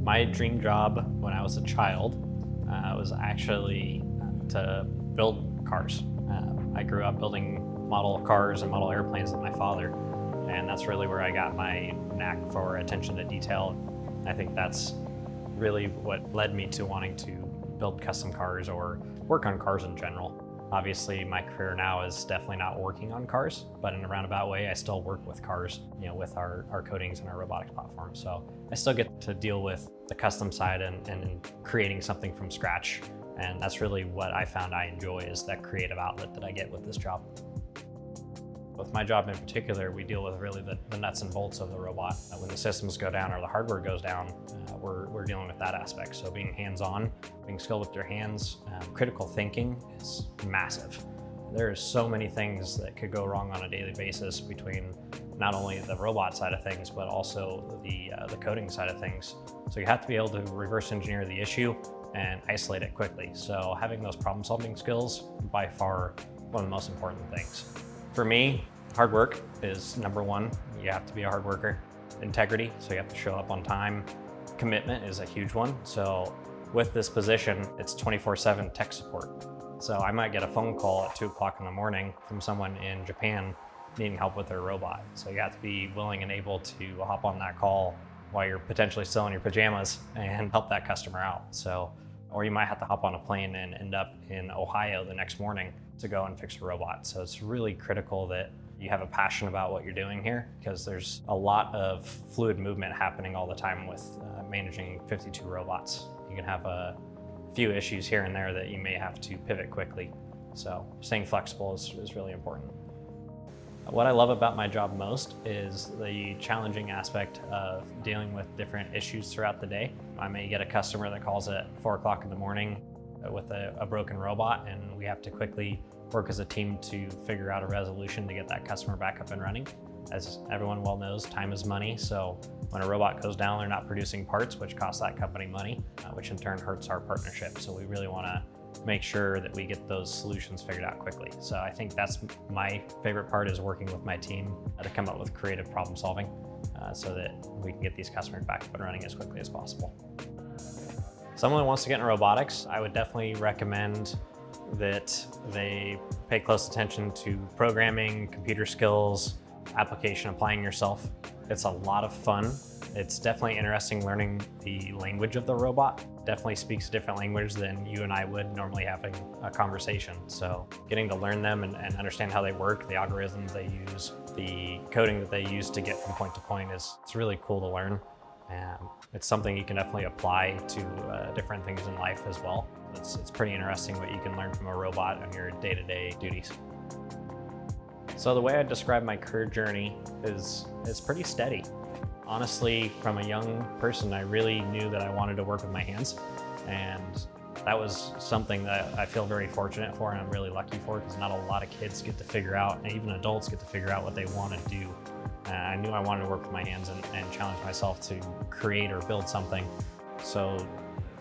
My dream job when I was a child was actually to build cars. I grew up building model cars and model airplanes with my father, and that's really where I got my knack for attention to detail. I think that's really what led me to wanting to build custom cars or work on cars in general. Obviously, my career now is definitely not working on cars, but in a roundabout way, I still work with cars, with our coatings and our robotics platform. So I still get to deal with the custom side and creating something from scratch. And that's really what I found I enjoy, is that creative outlet that I get with this job. With my job in particular, we deal with really the nuts and bolts of the robot. When the systems go down or the hardware goes down, we're dealing with that aspect. So being hands-on, being skilled with your hands, critical thinking is massive. There are so many things that could go wrong on a daily basis between not only the robot side of things, but also the coding side of things. So you have to be able to reverse engineer the issue and isolate it quickly. So having those problem-solving skills, by far, one of the most important things. For me, hard work is number one. You have to be a hard worker. Integrity, so you have to show up on time. Commitment is a huge one. So with this position, it's 24/7 tech support. So I might get a phone call at 2 o'clock in the morning from someone in Japan needing help with their robot. So you have to be willing and able to hop on that call while you're potentially still in your pajamas and help that customer out. So, or you might have to hop on a plane and end up in Ohio the next morning to go and fix a robot. So it's really critical that you have a passion about what you're doing here, because there's a lot of fluid movement happening all the time with managing 52 robots. You can have a few issues here and there that you may have to pivot quickly. So staying flexible is really important. What I love about my job most is the challenging aspect of dealing with different issues throughout the day. I may get a customer that calls at 4 o'clock in the morning with a broken robot, and we have to quickly work as a team to figure out a resolution to get that customer back up and running. As everyone well knows, time is money. So when a robot goes down, they're not producing parts, which costs that company money, which in turn hurts our partnership. So we really want to make sure that we get those solutions figured out quickly. So I think that's my favorite part, is working with my team to come up with creative problem solving so that we can get these customers back up and running as quickly as possible. Someone who wants to get into robotics, I would definitely recommend that they pay close attention to programming, computer skills, application, applying yourself. It's a lot of fun. It's definitely interesting learning the language of the robot. Definitely speaks a different language than you and I would normally having a conversation. So getting to learn them and understand how they work, the algorithms they use, the coding that they use to get from point to point it's really cool to learn. It's something you can definitely apply to different things in life as well. It's pretty interesting what you can learn from a robot on your day-to-day duties. So the way I describe my career journey is pretty steady. Honestly, from a young person, I really knew that I wanted to work with my hands, and that was something that I feel very fortunate for and I'm really lucky for, because not a lot of kids get to figure out, and even adults get to figure out what they want to do. I knew I wanted to work with my hands and challenge myself to create or build something. So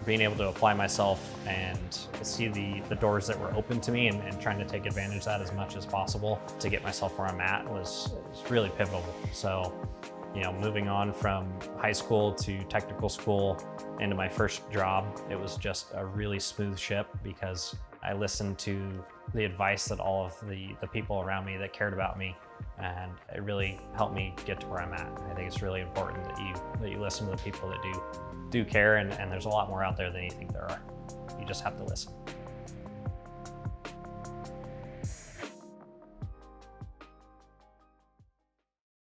being able to apply myself and see the doors that were open to me and trying to take advantage of that as much as possible to get myself where I'm at was really pivotal. So, moving on from high school to technical school into my first job, it was just a really smooth ship, because I listened to the advice that all of the people around me that cared about me, and it really helped me get to where I'm at. I think it's really important that you listen to the people that do care, and there's a lot more out there than you think there are. You just have to listen.